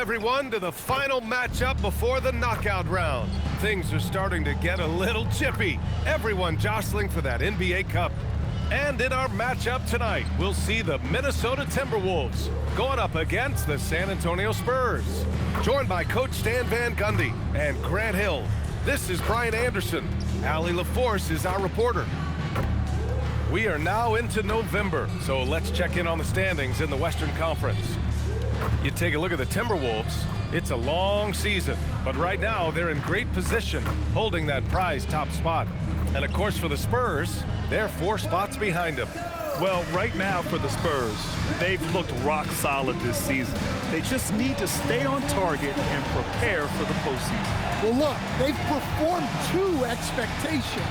everyone, to the final matchup before the knockout round. Things are starting to get a little chippy. Everyone jostling for that NBA Cup. And in our matchup tonight, we'll see the Minnesota Timberwolves going up against the San Antonio Spurs. Joined by Coach Stan Van Gundy and Grant Hill. This is Brian Anderson. Allie LaForce is our reporter. We are now into November, so let's check in on the standings in the Western Conference. You take a look at the Timberwolves, it's a long season, but right now they're in great position, holding that prize top spot. And of course for the Spurs, they're 4 spots behind them. Well, right now for the Spurs, they've looked rock solid this season. They just need to stay on target and prepare for the postseason. Well, look, they've performed to expectation,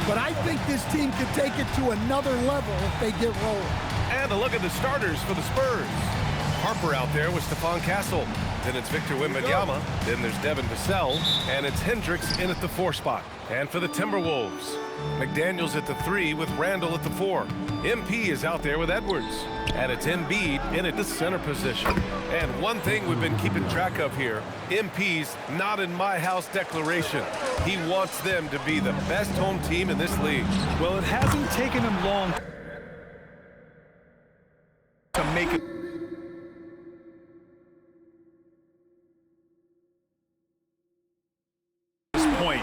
but I think this team could take it to another level if they get rolling. And a look at the starters for the Spurs. Harper out there with Stephon Castle. Then it's Victor Wembanyama. Then there's Devin Vassell. And it's Hendricks in at the 4 spot. And for the Timberwolves, McDaniels at the 3 with Randall at the 4. MP is out there with Edwards. And it's Embiid in at the center position. And one thing we've been keeping track of here, MP's not in my house declaration. He wants them to be the best home team in this league. Well, it hasn't taken him long to make it. Point.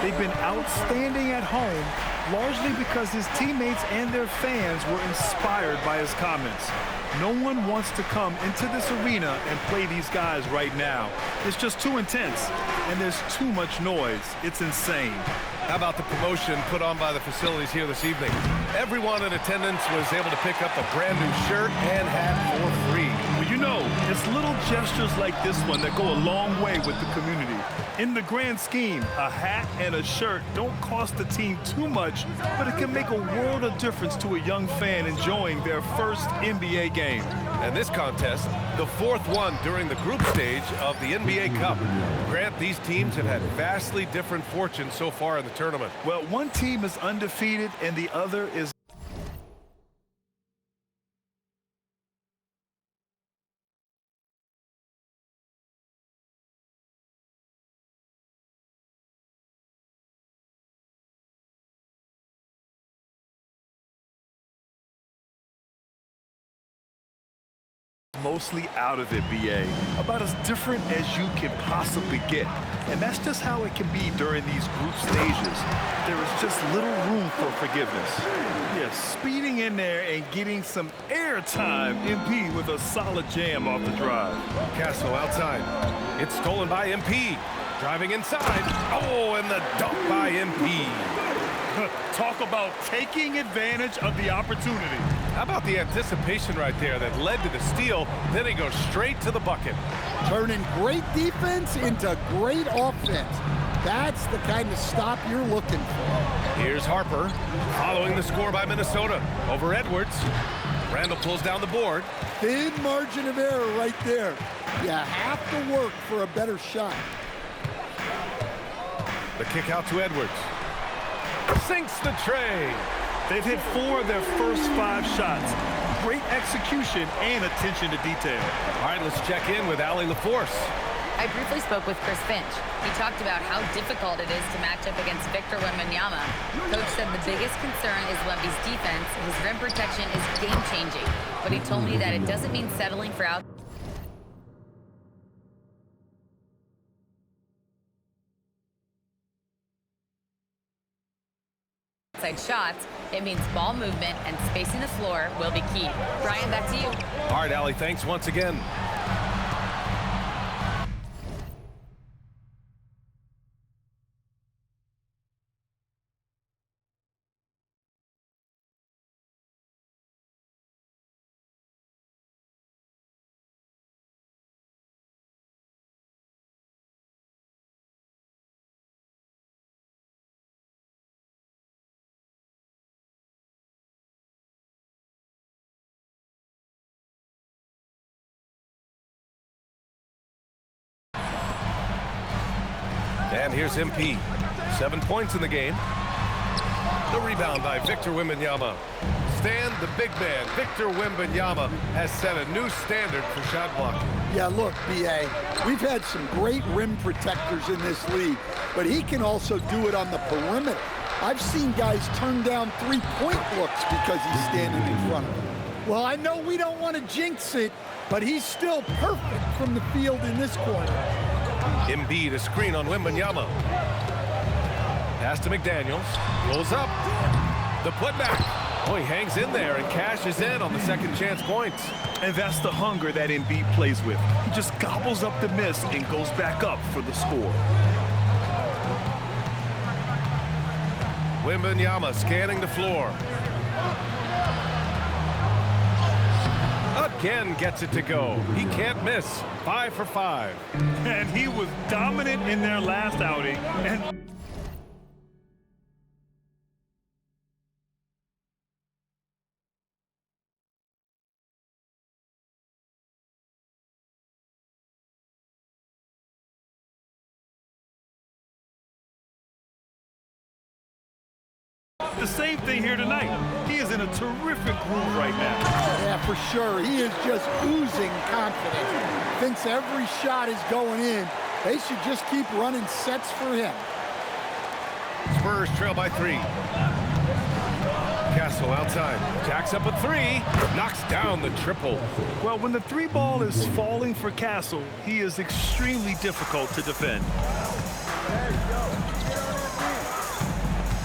They've been outstanding at home, largely because his teammates and their fans were inspired by his comments. No one wants to come into this arena and play these guys right now. It's just too intense, and there's too much noise. It's insane. How about the promotion put on by the facilities here this evening? Everyone in attendance was able to pick up a brand new shirt and hat for free. Well, you know, it's little gestures like this one that go a long way with the community. In the grand scheme, a hat and a shirt don't cost the team too much, but it can make a world of difference to a young fan enjoying their first NBA game. And this contest, the 4th one during the group stage of the NBA Cup. Grant, these teams have had vastly different fortunes so far in the tournament. Well, one team is undefeated and the other is mostly out of it, BA. About as different as you can possibly get. And that's just how it can be during these group stages. There is just little room for forgiveness. Yeah, speeding in there and getting some airtime. MP with a solid jam off the drive. Castle outside. It's stolen by MP. Driving inside. Oh, and the dunk by MP. Talk about taking advantage of the opportunity. How about the anticipation right there that led to the steal, then he goes straight to the bucket. Turning great defense into great offense. That's the kind of stop you're looking for. Here's Harper, following the score by Minnesota over Edwards. Randall pulls down the board. Thin margin of error right there. You have to work for a better shot. The kick out to Edwards. Sinks the tray. They've hit 4 of their first 5 shots. Great execution and attention to detail. All right, let's check in with Allie LaForce. I briefly spoke with Chris Finch. He talked about how difficult it is to match up against Victor Wembanyama. Coach said the biggest concern is Wemby's defense. His rim protection is game-changing. But he told me that it doesn't mean settling for outside shots. It means ball movement and spacing the floor will be key. Brian, back to you. All right, Allie, thanks once again. And here's MP. 7 points in the game. The rebound by Victor Wembanyama. Stan, the big man, Victor Wembanyama, has set a new standard for shot blocking. Yeah, look, B.A., we've had some great rim protectors in this league, but he can also do it on the perimeter. I've seen guys turn down three-point looks because he's standing in front of them. Well, I know we don't want to jinx it, but he's still perfect from the field in this quarter. Embiid, a screen on Wembanyama. Pass to McDaniels. Pulls up. The putback. Oh, he hangs in there and cashes in on the second chance points. And that's the hunger that Embiid plays with. He just gobbles up the miss and goes back up for the score. Wembanyama scanning the floor. Again gets it to go. He can't miss. 5 for 5. And he was dominant in their last outing. And the same thing here tonight. He is in a terrific groove right now. Yeah, for sure. He is just oozing confidence. Thinks every shot is going in. They should just keep running sets for him. Spurs trail by 3. Castle outside. Jacks up a 3. Knocks down the triple. Well, when the 3 ball is falling for Castle, he is extremely difficult to defend.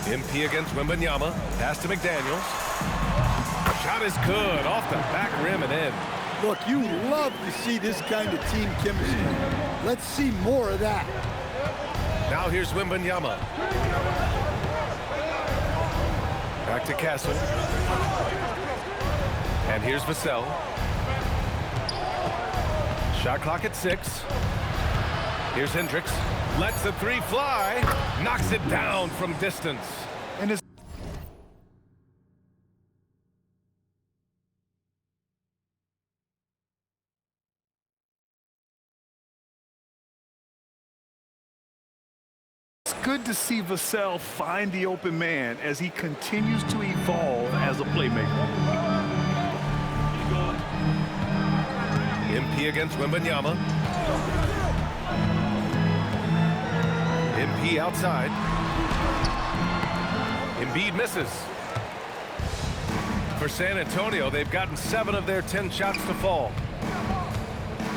MP against Wembanyama. Pass to McDaniels. Shot is good. Off the back rim and in. Look, you love to see this kind of team chemistry. Let's see more of that. Now here's Wembanyama. Back to Castle. And here's Vassell. Shot clock at 6. Here's Hendricks. Lets the 3 fly. Knocks it down from distance. And it's good to see Vassell find the open man as he continues to evolve as a playmaker. MP against Wembanyama. MP outside. Embiid misses. For San Antonio, they've gotten 7 of their 10 shots to fall.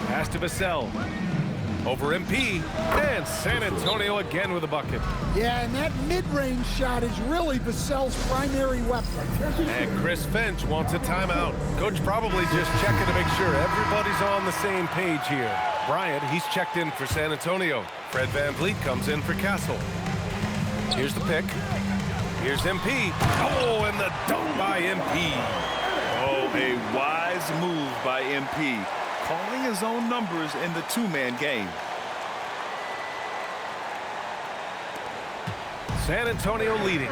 Pass to Vassell. Over MP. And San Antonio again with a bucket. Yeah, and that mid-range shot is really Vassell's primary weapon. And Chris Finch wants a timeout. Coach probably just checking to make sure everybody's on the same page here. Bryant, he's checked in for San Antonio. Fred VanVleet comes in for Castle. Here's the pick. Here's MP. Oh, and the dunk by MP. Oh, a wise move by MP, calling his own numbers in the 2-man game. San Antonio leading.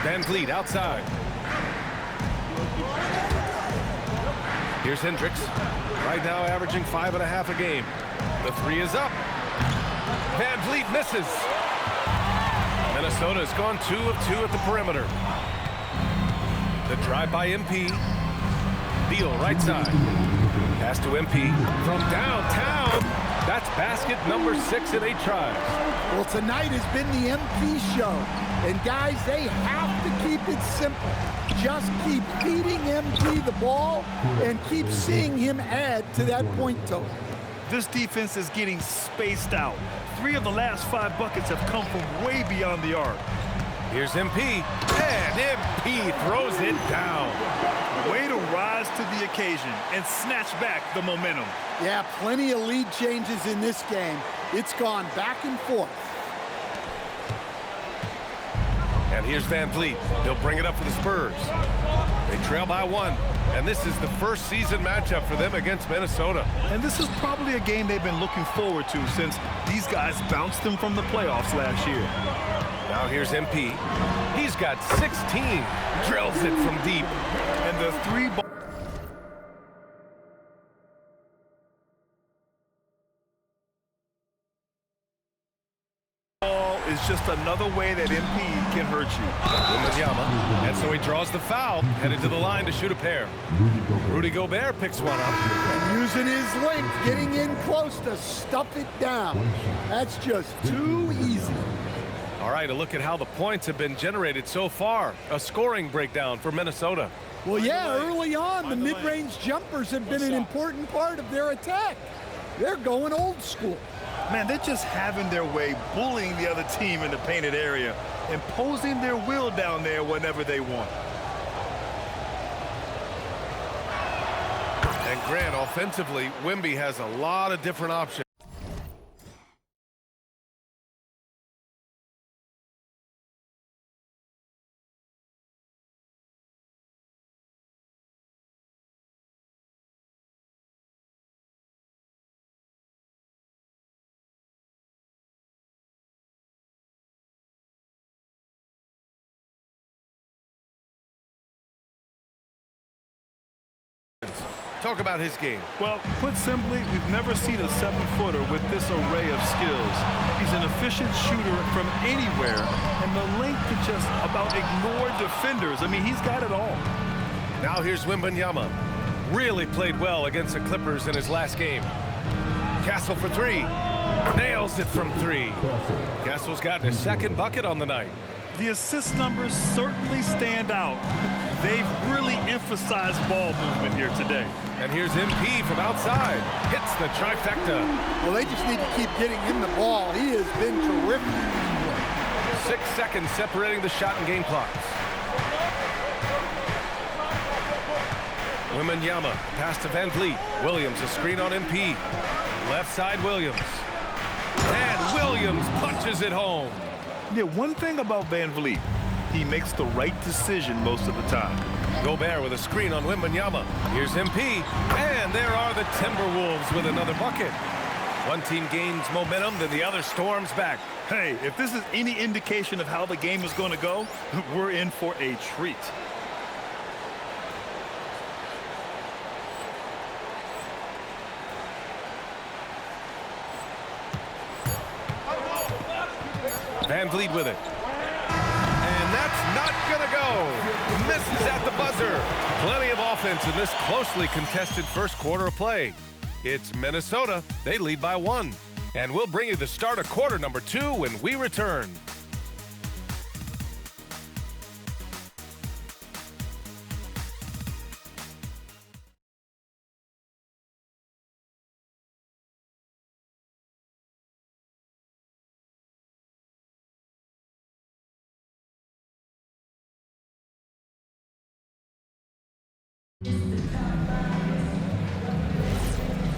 VanVleet outside. Here's Hendricks. Right now averaging 5.5 a game. The 3 is up. VanVleet misses. Minnesota's gone 2 of 2 at the perimeter. The drive by MP. Beal right side. Pass to MP from downtown. That's basket number 6 in 8 tries. Well, tonight has been the MP show. And guys, they have to keep it simple. Just keep feeding MP the ball and keep seeing him add to that point total. This defense is getting spaced out. 3 of the last 5 buckets have come from way beyond the arc. Here's MP, and MP throws it down. Way to rise to the occasion and snatch back the momentum. Yeah, plenty of lead changes in this game. It's gone back and forth. And here's VanVleet. He'll bring it up for the Spurs. They trail by 1, and this is the first season matchup for them against Minnesota. And this is probably a game they've been looking forward to since these guys bounced them from the playoffs last year. Now here's MP. He's got 16. Drills it from deep. And the 3 ball is It's just another way that MP can hurt you. Wembanyama, and so he draws the foul, headed to the line to shoot a pair. Rudy Gobert picks one up. And using his length, getting in close to stuff it down. That's just too easy. All right, a look at how the points have been generated so far. A scoring breakdown for Minnesota. Well, yeah, early on, the mid-range jumpers have been an important part of their attack. They're going old school. Man, they're just having their way, bullying the other team in the painted area, imposing their will down there whenever they want. And Grant, offensively, Wemby has a lot of different options. Talk about his game. Well, put simply, we've never seen a 7-footer with this array of skills. He's an efficient shooter from anywhere, and the length to just about ignore defenders. I mean, he's got it all. Now here's Wembanyama. Really played well against the Clippers in his last game. Castle for three. Nails it from three. Castle's gotten his second bucket on the night. The assist numbers certainly stand out. They've really emphasized ball movement here today. And here's MP from outside. Hits the trifecta. Well, they just need to keep getting him the ball. He has been terrific. 6 seconds separating the shot and game clocks. Wembanyama, pass to Van Vliet. Williams, a screen on MP. Left side, Williams. And Williams punches it home. Yeah, one thing about Van Vliet, he makes the right decision most of the time. Gobert with a screen on Wembanyama. Here's MP. And there are the Timberwolves with another bucket. One team gains momentum, then the other storms back. Hey, if this is any indication of how the game is going to go, we're in for a treat. Van Vliet with it. And that's not going to go. Misses at the buzzer. Plenty of offense in this closely contested first quarter of play. It's Minnesota. They lead by 1. And we'll bring you the start of quarter number 2 when we return.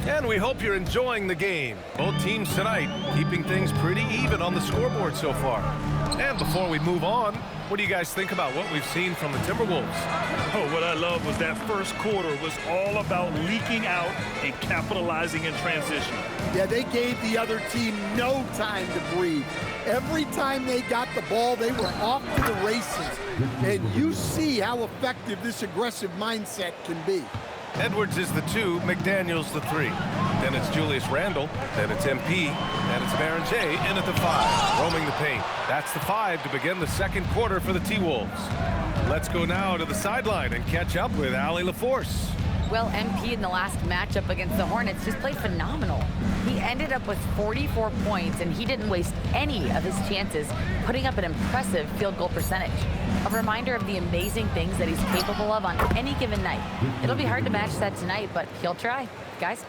And we hope you're enjoying the game. Both teams tonight keeping things pretty even on the scoreboard so far. And before we move on, what do you guys think about what we've seen from the Timberwolves? Oh, what I love was that first quarter was all about leaking out and capitalizing in transition. Yeah, they gave the other team no time to breathe. Every time they got the ball, they were off to the races. And you see how effective this aggressive mindset can be. Edwards is the 2, McDaniels the 3. Then it's Julius Randle, then it's MP, and it's Baron J in at the 5, roaming the paint. That's the 5 to begin the second quarter for the T-Wolves. Let's go now to the sideline and catch up with Allie LaForce. Well, MP in the last matchup against the Hornets just played phenomenal. He ended up with 44 points, and he didn't waste any of his chances, putting up an impressive field goal percentage. A reminder of the amazing things that he's capable of on any given night. It'll be hard to match that tonight, but he'll try. Guys?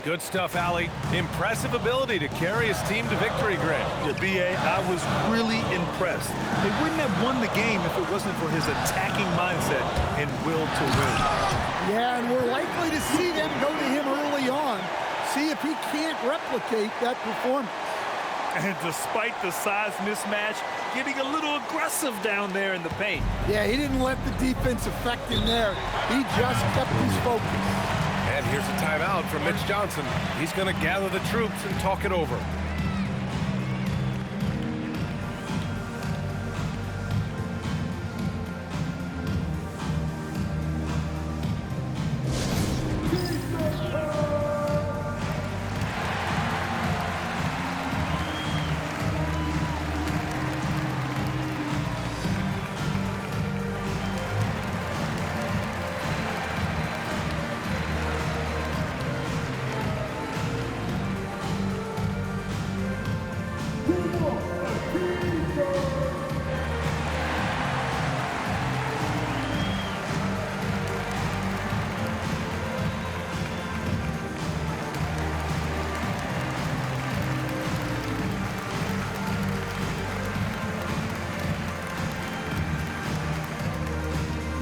Good stuff, Allie. Impressive ability to carry his team to victory, Grant. Well, B.A., I was really impressed. They wouldn't have won the game if it wasn't for his attacking mindset and will to win. Yeah, and we're likely to see them go to him early on, see if he can't replicate that performance. And despite the size mismatch, getting a little aggressive down there in the paint. Yeah, he didn't let the defense affect him there. He just kept his focus. And here's a timeout from Mitch Johnson. He's going to gather the troops and talk it over.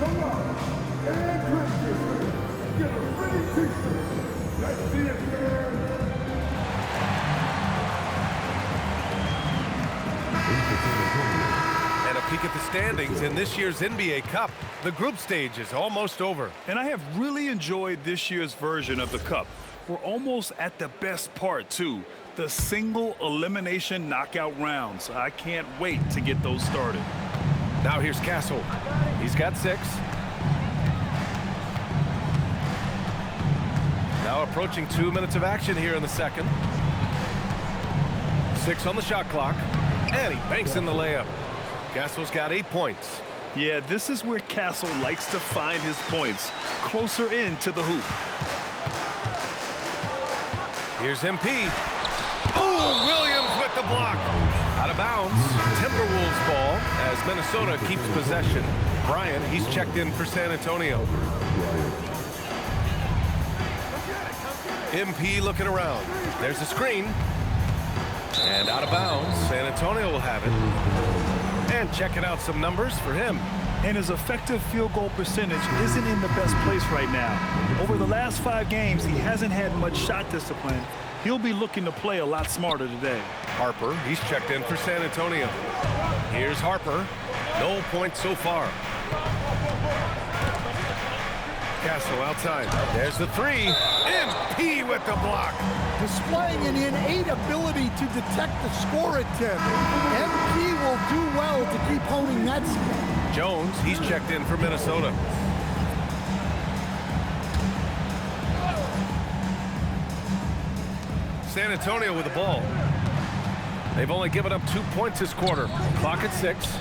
And a peek at the standings in this year's NBA Cup. The group stage is almost over. And I have really enjoyed this year's version of the Cup. We're almost at the best part, too. The single elimination knockout rounds. I can't wait to get those started. Now here's Castle. He's got 6. Now approaching 2 minutes of action here in the second. 6 on the shot clock. And he banks in the layup. Castle's got 8 points. Yeah, this is where Castle likes to find his points, closer in to the hoop. Here's MP. Oh, Williams with the block. Out of bounds. Timberwolves ball as Minnesota keeps possession. Bryant, he's checked in for San Antonio. MP looking around. There's a screen. And out of bounds. San Antonio will have it. And checking out some numbers for him. And his effective field goal percentage isn't in the best place right now. Over the last 5 games, he hasn't had much shot discipline. He'll be looking to play a lot smarter today. Harper, he's checked in for San Antonio. Here's Harper. No points so far. Castle outside. There's the 3. MP with the block. Displaying an innate ability to detect the score attempt. MP will do well to keep honing that skill. Jones, he's checked in for Minnesota. San Antonio with the ball. They've only given up 2 points this quarter. Clock at 6.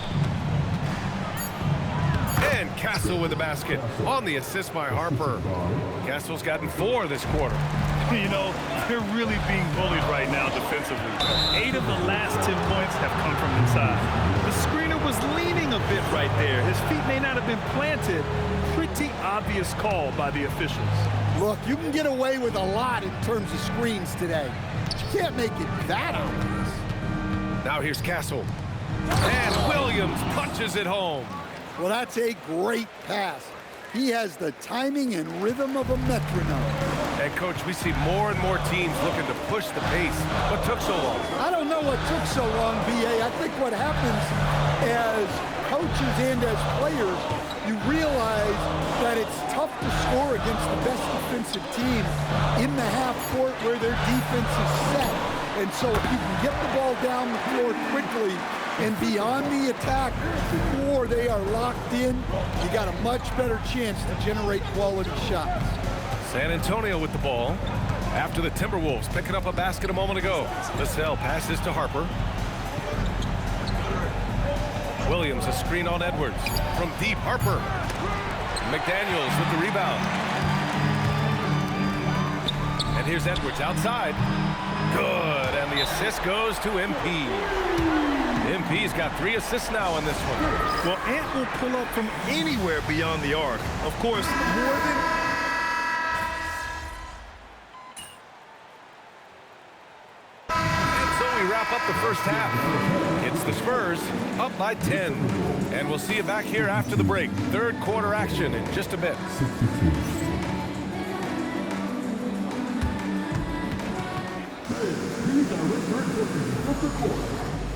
And Castle with the basket on the assist by Harper. Castle's gotten 4 this quarter. You know, they're really being bullied right now defensively. 8 of the last 10 points have come from inside. The screener was leaning a bit right there. His feet may not have been planted. Pretty obvious call by the officials. Look, you can get away with a lot in terms of screens today. You can't make it that obvious. Now here's Castle. And Williams punches it home. Well, that's a great pass. He has the timing and rhythm of a metronome. And, Coach, we see more and more teams looking to push the pace. What took so long? I don't know what took so long, B.A. I think what happens as coaches and as players, you realize that it's tough to score against the best defensive team in the half court where their defense is set. And so if you can get the ball down the floor quickly and beyond the attack before they are locked in, you got a much better chance to generate quality shots. San Antonio with the ball. After the Timberwolves picking up a basket a moment ago. Vassell passes to Harper. Williams a screen on Edwards. From deep, Harper. McDaniels with the rebound. And here's Edwards outside. Good, and the assist goes to MP. MP's got 3 assists now in this one. Well, Ant will pull up from anywhere beyond the arc. Of course, more than... And so we wrap up the first half. It's the Spurs up by 10. And we'll see you back here after the break. Third quarter action in just a bit.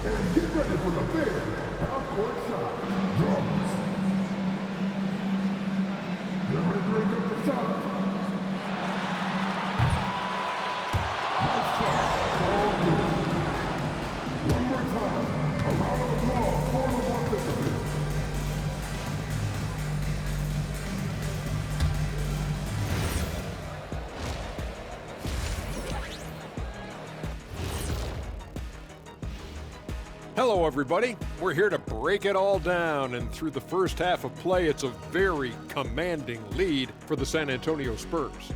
And get ready for the big half-court shot. Drums. Get ready to break up the shot. Nice shot. All good. One more time. A round of applause for the participants. Hello, everybody. We're here to break it all down, and through the first half of play, it's a very commanding lead for the San Antonio Spurs.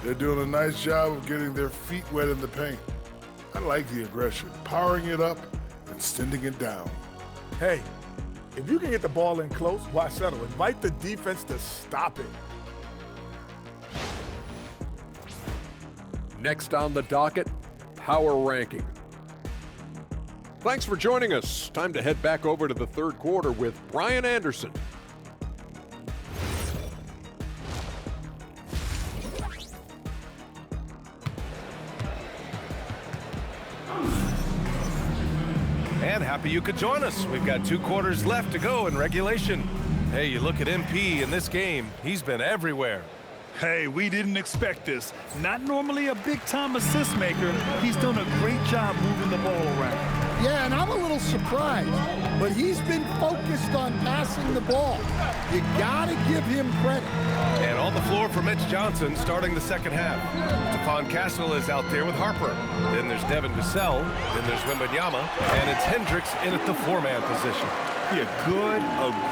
They're doing a nice job of getting their feet wet in the paint. I like the aggression, powering it up and sending it down. Hey, if you can get the ball in close, why settle? Invite the defense to stop it. Next on the docket, power ranking. Thanks for joining us. Time to head back over to the third quarter with Brian Anderson. And happy you could join us. We've got 2 quarters left to go in regulation. Hey, you look at MP in this game, he's been everywhere. Hey, we didn't expect this. Not normally a big-time assist maker. He's done a great job moving the ball around. Yeah, and I'm a little surprised, but he's been focused on passing the ball. You gotta give him credit. And on the floor for Mitch Johnson starting the second half. Stephon Castle is out there with Harper. Then there's Devin Vassell. Then there's Wembanyama. And it's Hendricks in at the 4-man position. Yeah, good,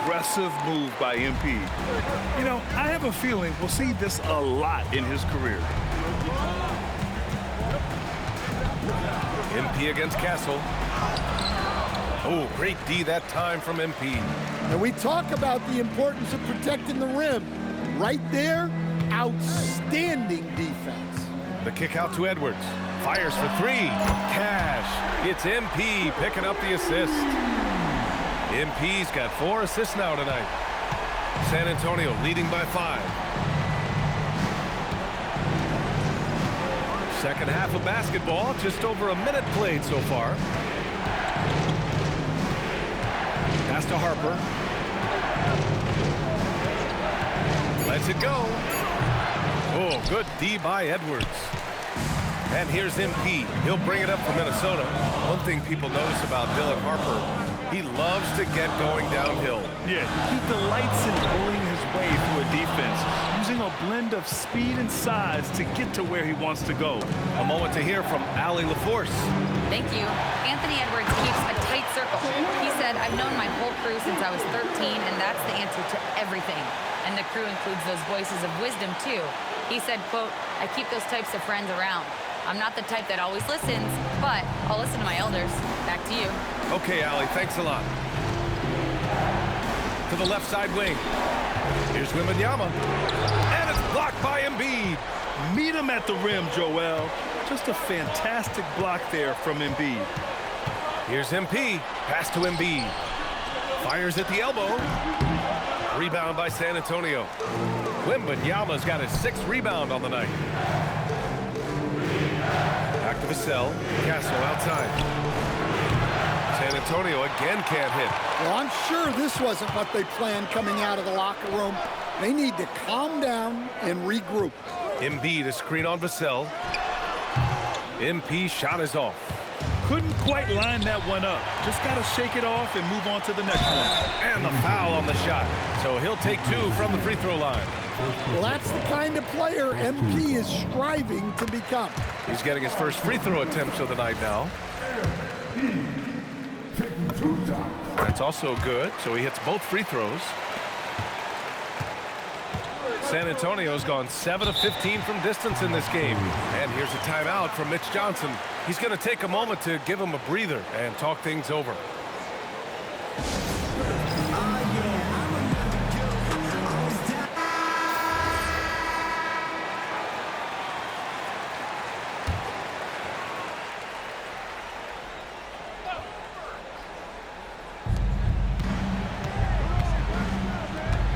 aggressive move by MP. You know, I have a feeling we'll see this a lot in his career. MP against Castle. Oh, great D that time from MP. And we talk about the importance of protecting the rim. Right there, outstanding defense. The kick out to Edwards. Fires for 3. Cash. It's MP picking up the assist. MP's got 4 assists now tonight. San Antonio leading by 5. Second half of basketball, just over a minute played so far. Pass to Harper. Lets it go. Oh, good D by Edwards. And here's MP. He'll bring it up for Minnesota. One thing people notice about Dylan Harper, he loves to get going downhill. Yeah, he delights in bullying his way through a defense, using a blend of speed and size to get to where he wants to go. A moment to hear from Allie LaForce. Thank you. Anthony Edwards keeps a tight circle. He said, I've known my whole crew since I was 13, and that's the answer to everything. And the crew includes those voices of wisdom, too. He said, quote, I keep those types of friends around. I'm not the type that always listens, but I'll listen to my elders. Back to you. Okay, Allie, thanks a lot. To the left side wing. Here's Wembanyama. And it's blocked by Embiid. Meet him at the rim, Joel. Just a fantastic block there from Embiid. Here's MP. Pass to Embiid. Fires at the elbow. Rebound by San Antonio. Wembanyama's got his 6th rebound on the night. Back to Vassell. Castle outside. San Antonio again can't hit. Well, I'm sure this wasn't what they planned coming out of the locker room. They need to calm down and regroup. Embiid a screen on Vassell. MP shot is off. Couldn't quite line that one up. Just got to shake it off and move on to the next one. And the foul on the shot. So he'll take 2 from the free throw line. Well, that's the kind of player MP is striving to become. He's getting his first free throw attempts of the night now. That's also good, so he hits both free throws. San Antonio's gone 7 of 15 from distance in this game. And here's a timeout from Mitch Johnson. He's going to take a moment to give him a breather and talk things over.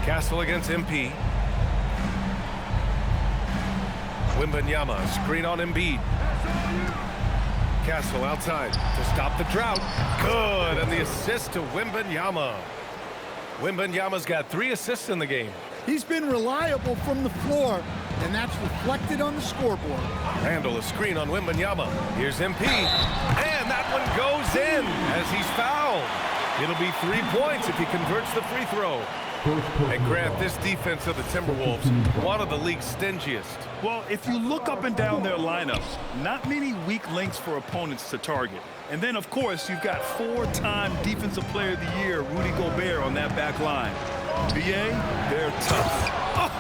Castle against MP. Wembanyama, screen on Embiid. Castle outside to stop the drought. Good, and the assist to Wembanyama. Wembanyama's got 3 assists in the game. He's been reliable from the floor, and that's reflected on the scoreboard. Randall a screen on Wembanyama. Here's MP, and that one goes in as he's fouled. It'll be 3 points if he converts the free throw. And Grant, this defense of the Timberwolves, one of the league's stingiest. Well, if you look up and down their lineup, not many weak links for opponents to target. And then, of course, you've got 4-time Defensive Player of the Year, Rudy Gobert, on that back line. BA, they're tough.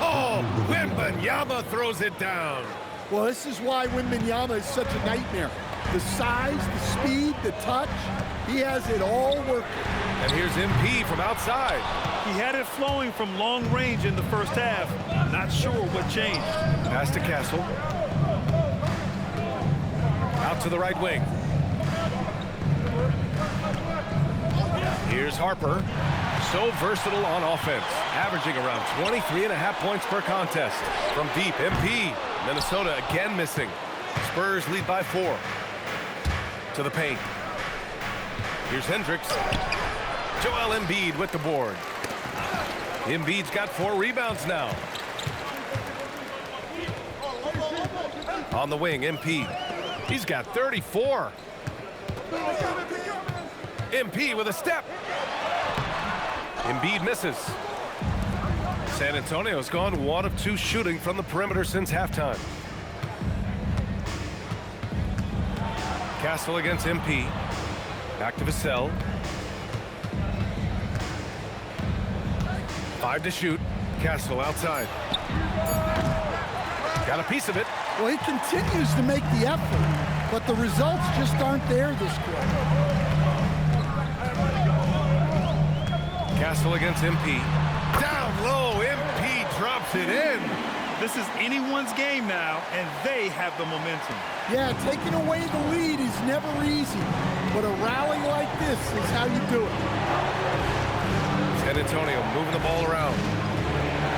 Oh, Wembanyama throws it down. Well, this is why Wembanyama is such a nightmare. The size, the speed, the touch, he has it all working. And here's MP from outside. He had it flowing from long range in the first half. Not sure what changed. Pass to Castle. Out to the right wing. Here's Harper. So versatile on offense, averaging around 23.5 points per contest. From deep, MP. Minnesota again missing. Spurs lead by 4. To the paint. Here's Hendricks. Joel Embiid with the board. Embiid's got 4 rebounds now. On the wing, MP. He's got 34. MP with a step. Embiid misses. San Antonio's gone 1 of 2 shooting from the perimeter since halftime. Castle against MP. Back to Vassell. 5 to shoot. Castle outside. Got a piece of it. Well, he continues to make the effort, but the results just aren't there this quarter. Castle against MP. Down low, MP drops it in. This is anyone's game now, and they have the momentum. Yeah, taking away the lead is never easy, but a rally like this is how you do it. San Antonio moving the ball around.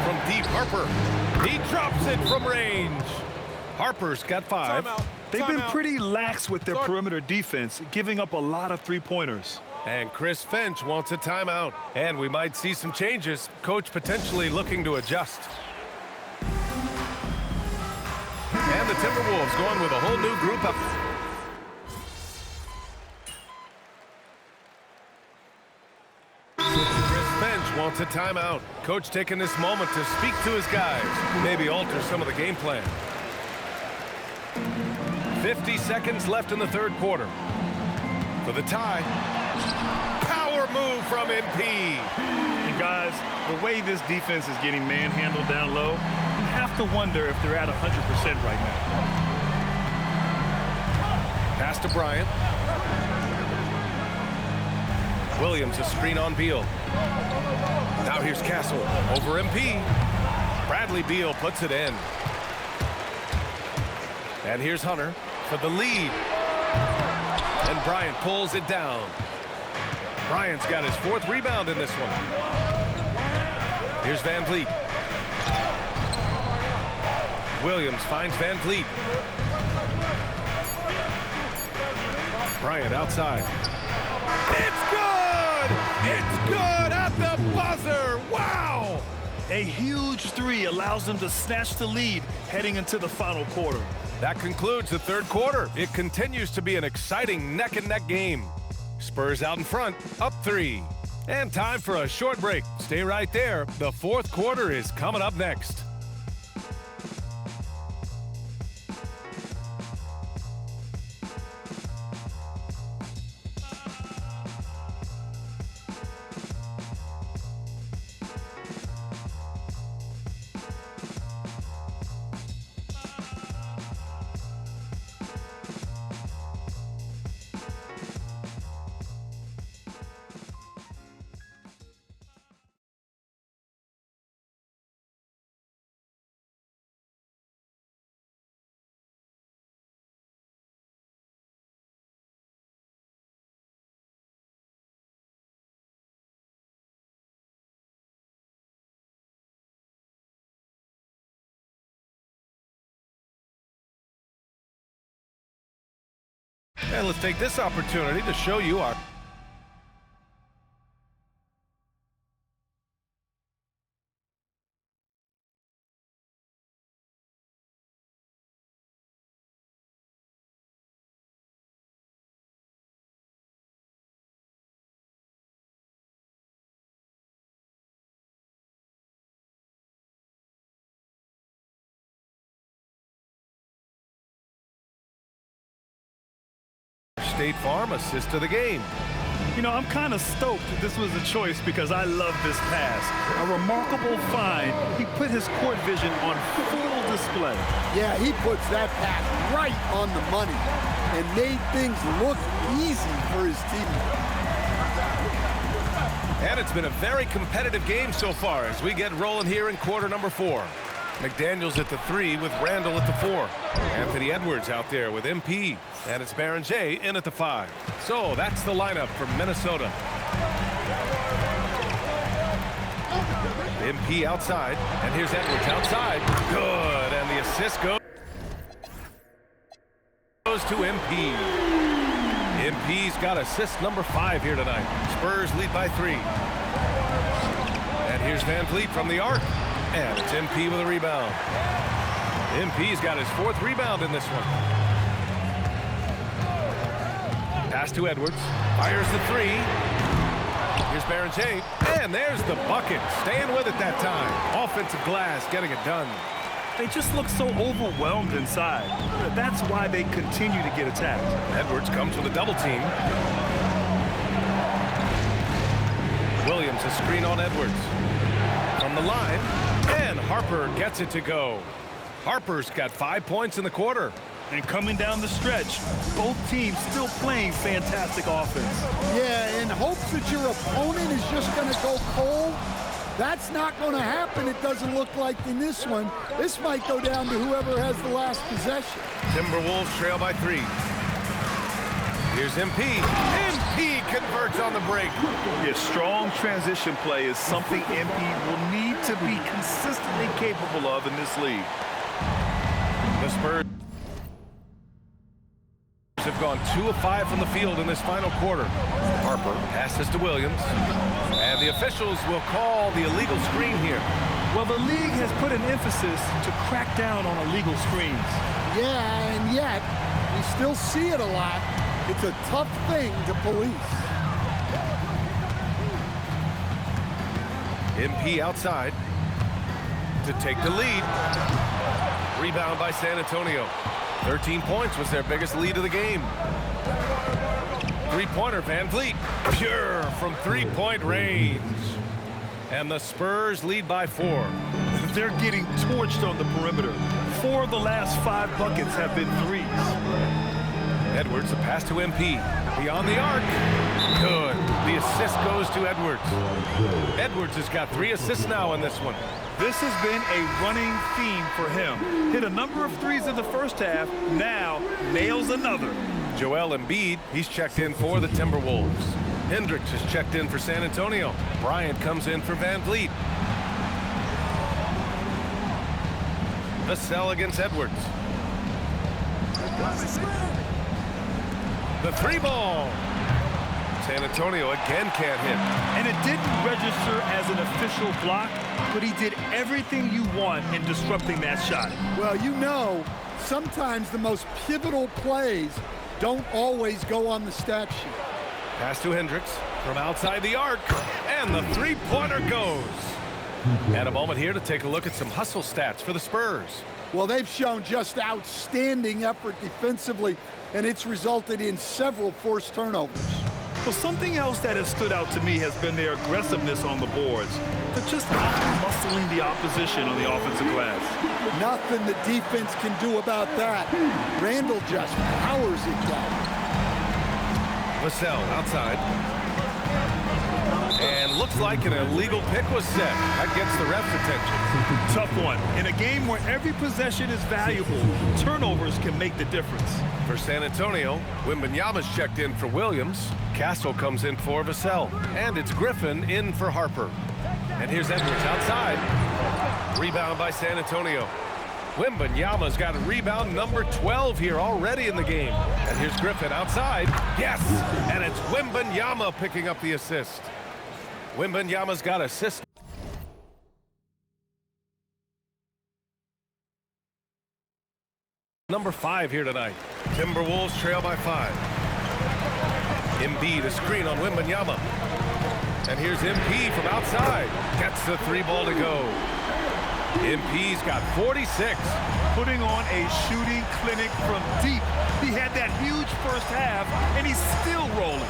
From deep, Harper. He drops it from range. Harper's got 5. They've been pretty lax with their perimeter defense, giving up a lot of three-pointers. And Chris Finch wants a timeout. And we might see some changes. Coach potentially looking to adjust. And the Timberwolves going with a whole new group up. Chris Finch wants a timeout. Coach taking this moment to speak to his guys. Maybe alter some of the game plan. 50 seconds left in the third quarter. For the tie. Power move from MP. And guys, the way this defense is getting manhandled down low, you have to wonder if they're at 100% right now. Pass to Bryant. Williams, a screen on Beal. Now here's Castle over MP. Bradley Beal puts it in. And here's Hunter for the lead. And Bryant pulls it down. Bryant's got his 4th rebound in this one. Here's Van Vliet. Williams finds Van Vliet. Bryant outside. It's good! It's good at the buzzer! Wow! A huge 3 allows them to snatch the lead heading into the final quarter. That concludes the third quarter. It continues to be an exciting neck-and-neck game. Spurs out in front, up 3. And time for a short break. Stay right there. The fourth quarter is coming up next. And let's take this opportunity to show you our State Farm assist to the game. You know, I'm kind of stoked that this was a choice because I love this pass. A remarkable find. He put his court vision on full display. Yeah, he puts that pass right on the money and made things look easy for his team. And it's been a very competitive game so far as we get rolling here in quarter number 4. McDaniels at the 3 with Randall at the 4. Anthony Edwards out there with MP. And it's Baron J in at the 5. So that's the lineup for Minnesota. MP outside, and here's Edwards outside. Good, and the assist goes to MP. MP's got assist number 5 here tonight. Spurs lead by 3. And here's Van Vliet from the arc. And it's MP with a rebound. MP's got his 4th rebound in this one. Pass to Edwards. Fires the 3. Here's Barron-Jay. And there's the bucket. Staying with it that time. Offensive glass getting it done. They just look so overwhelmed inside. That's why they continue to get attacked. Edwards comes with a double team. Williams a screen on Edwards. From the line, and Harper gets it to go. Harper's got 5 points in the quarter. And coming down the stretch, both teams still playing fantastic offense. Yeah, in hopes that your opponent is just going to go cold. That's not going to happen, it doesn't look like in this one. This might go down to whoever has the last possession. Timberwolves trail by 3. Here's MP. MP converts on the break. Yeah, strong transition play is something MP will need to be consistently capable of in this league. The Spurs have gone 2 of 5 from the field in this final quarter. Harper passes to Williams. And the officials will call the illegal screen here. Well, the league has put an emphasis to crack down on illegal screens. Yeah, and yet, we still see it a lot. It's a tough thing to police. MP outside to take the lead. Rebound by San Antonio. 13 points was their biggest lead of the game. Three-pointer, Van Vliet. Pure from three-point range. And the Spurs lead by 4. They're getting torched on the perimeter. 4 of the last 5 buckets have been threes. Edwards, a pass to MP. Beyond the arc. Good. The assist goes to Edwards. Edwards has got 3 assists now in this one. This has been a running theme for him. Hit a number of threes in the first half. Now nails another. Joel Embiid, he's checked in for the Timberwolves. Hendricks has checked in for San Antonio. Bryant comes in for Van Vliet. Vassell against Edwards. The 3-ball. San Antonio again can't hit. And it didn't register as an official block, but he did everything you want in disrupting that shot. Well, you know, sometimes the most pivotal plays don't always go on the stat sheet. Pass to Hendricks from outside the arc, and the 3-pointer goes. And a moment here to take a look at some hustle stats for the Spurs. Well, they've shown just outstanding effort defensively, and it's resulted in several forced turnovers. Well, something else that has stood out to me has been their aggressiveness on the boards. They're just out-muscling the opposition on the offensive glass. Nothing the defense can do about that. Randall just powers it down. Vassell outside. And looks like an illegal pick was set. That gets the ref's attention. Tough one. In a game where every possession is valuable, turnovers can make the difference. For San Antonio, Wembanyama's checked in for Williams. Castle comes in for Vassell. And it's Griffin in for Harper. And here's Edwards outside. Rebound by San Antonio. Wembanyama's got a rebound number 12 here already in the game. And here's Griffin outside. Yes! And it's Wembanyama picking up the assist. Wembanyama's got assist number 5 here tonight. Timberwolves trail by 5. Embiid a screen on Wembanyama. And here's MP from outside. Gets the 3-ball to go. MP's got 46. Putting on a shooting clinic from deep. He had that huge first half, and he's still rolling.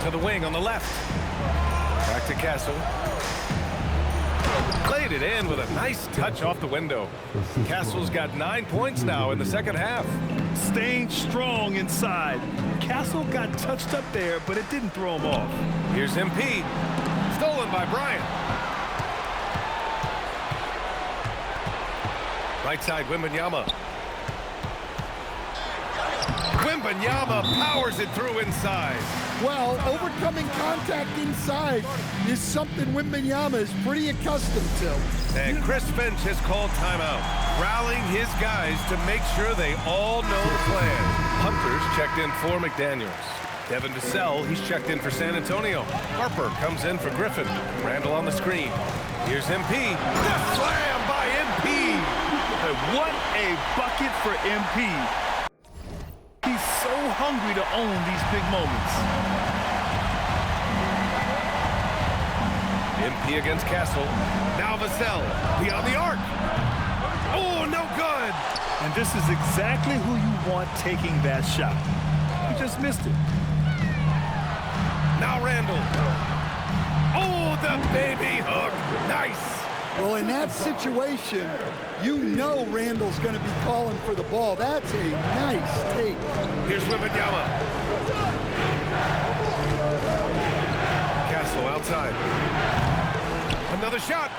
To the wing on the left. Back to Castle. Played it in with a nice touch off the window. Castle's got 9 points now in the second half. Staying strong inside. Castle got touched up there, but it didn't throw him off. Here's MP. Stolen by Bryant. Right side, Wembanyama. Wembanyama powers it through inside. Well, overcoming contact inside is something Wembanyama is pretty accustomed to. And Chris Finch has called timeout, rallying his guys to make sure they all know the plan. Hunter's checked in for McDaniels. Devin Vassell, he's checked in for San Antonio. Harper comes in for Griffin. Randall on the screen. Here's MP. The slam by MP. And what a bucket for MP. He's so hungry to own these big moments. MP against Castle. Now Vassell beyond the arc. Oh, no good. And this is exactly who you want taking that shot. He just missed it. Now Randall. Oh, the baby hook. Nice. Well, in that situation, you know Randall's going to be calling for the ball. That's a nice take. Here's Wembanyama. Castle outside. Another shot.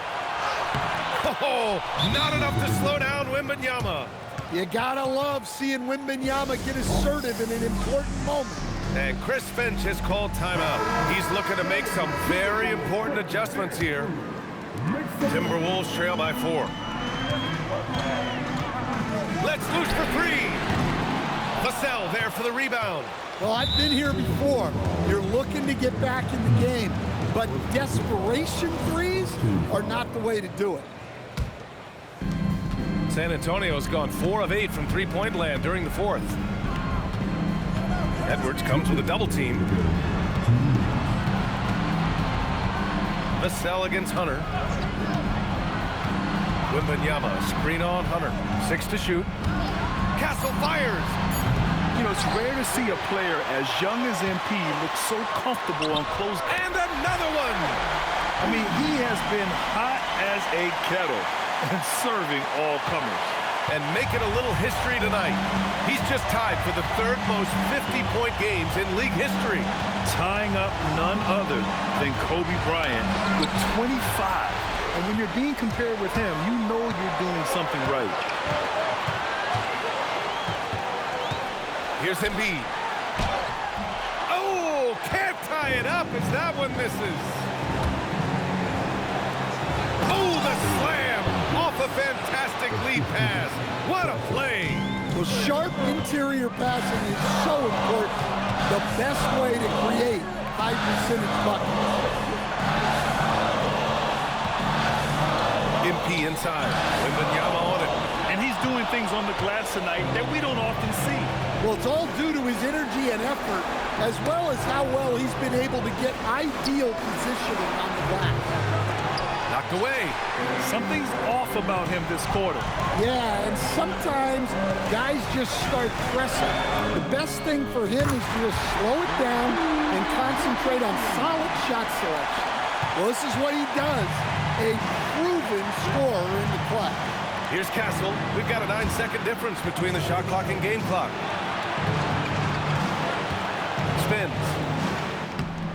Oh, not enough to slow down Wembanyama. You gotta love seeing Wembanyama get assertive in an important moment. And Chris Finch has called timeout. He's looking to make some very important adjustments here. Timberwolves trail by 4. Let's loose for 3. Vassell there for the rebound. Well, I've been here before. You're looking to get back in the game, but desperation threes are not the way to do it. San Antonio's gone 4 of 8 from three-point land during the 4th. Edwards comes with a double team. Vassell against Hunter. Wembanyama, screen on Hunter. 6 to shoot. Castle fires. You know, it's rare to see a player as young as MP look so comfortable on close. And another one. I mean, he has been hot as a kettle and serving all comers. And making a little history tonight. He's just tied for the 3rd most 50-point games in league history. Tying up none other than Kobe Bryant with 25. And when you're being compared with him, you know you're doing something right. Here's Embiid. Oh, can't tie it up as that one misses. Oh, the slam off a fantastic lead pass. What a play. Well, sharp interior passing is so important. The best way to create high percentage buckets. MP inside. Wembanyama on it. And he's doing things on the glass tonight that we don't often see. Well, it's all due to his energy and effort, as well as how well he's been able to get ideal positioning on the glass. Knocked away. Something's off about him this quarter. Yeah, and sometimes guys just start pressing. The best thing for him is to just slow it down and concentrate on solid shot selection. Well, this is what he does. A proven scorer in the clutch. Here's Castle. We've got a 9-second difference between the shot clock and game clock. Spins.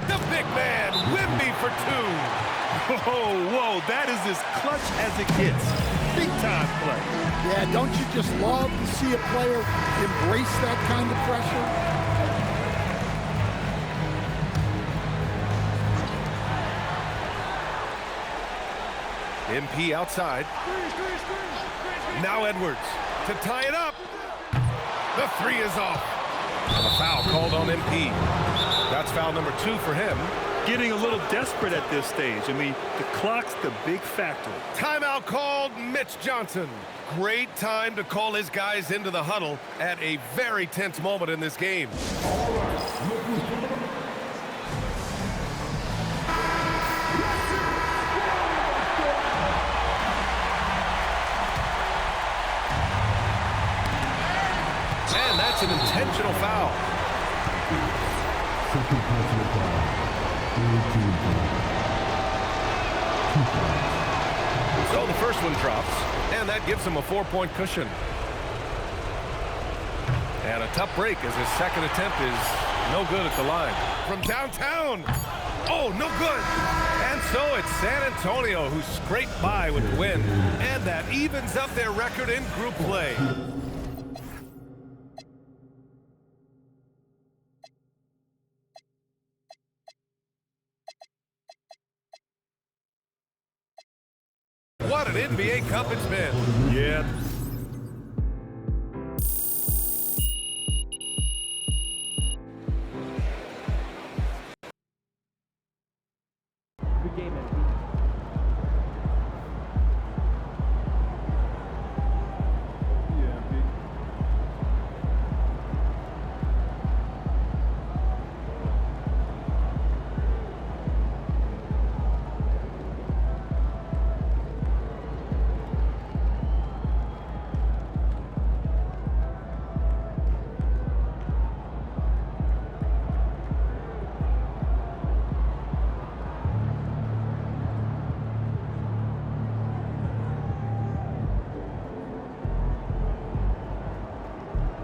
The big man, Wemby for 2. Whoa, that is as clutch as it gets. Big time play. Yeah, don't you just love to see a player embrace that kind of pressure? MP outside. Now Edwards to tie it up. The 3 is off. And a foul called on MP. That's foul number 2 for him. Getting a little desperate at this stage. I mean, the clock's the big factor. Timeout called Mitch Johnson. Great time to call his guys into the huddle at a very tense moment in this game. And that's an intentional foul. Second personal foul. So the first one drops, and that gives him a 4-point cushion. And a tough break as his second attempt is no good at the line. From downtown. Oh, no good. And so it's San Antonio who scraped by with the win. And that evens up their record in group play. an NBA Cup it's been. Yeah. The game MVP.